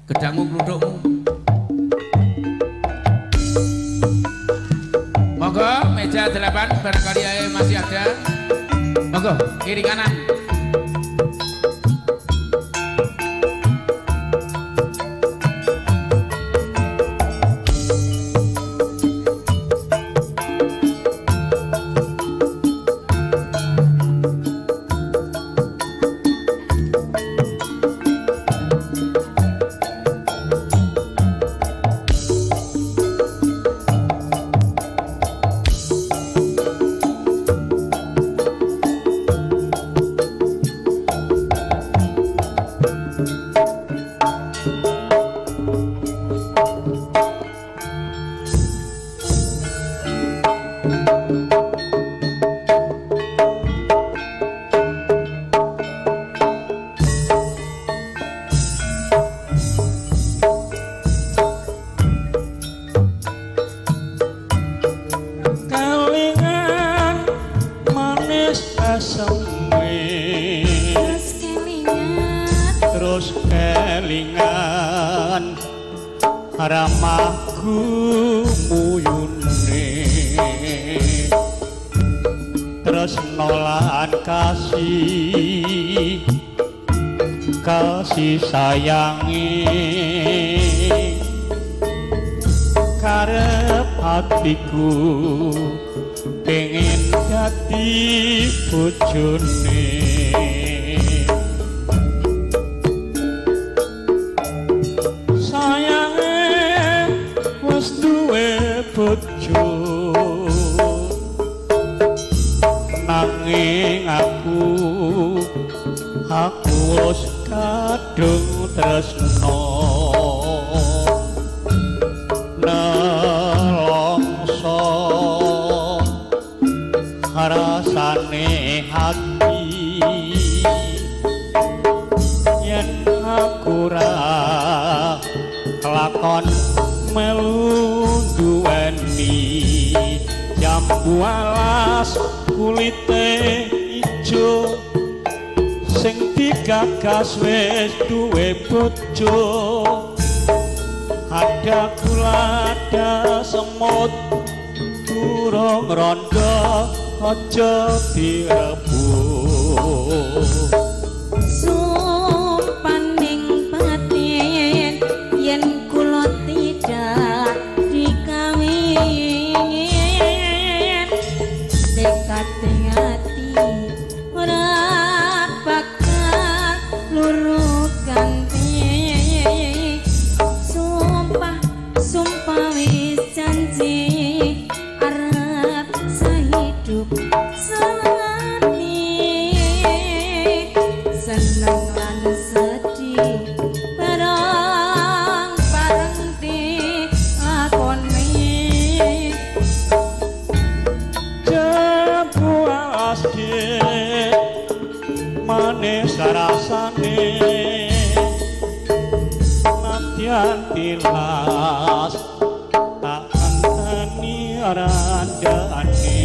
gedangmu kludukmu. Monggo meja 8 barangkali ae masih ada. Monggo kiri kanan. Kasih sayangi karep hatiku pengen dadi bojone sayange wis duwe bojo nanging aku wis kadung tresno nelongso rasane hati yen aku ra kelakon melu duweni jambu alas kulite ijo sing digagas wis duwe bojo ada kula ada semut durung rondo aja direbut sumpaning batin yen kula tidak dikawin dekat hati ora sumpah wis janji arep sehidup selami seneng lan sedih bareng di akoni jambu alas manis rasane nadyan tilas tak anteni randane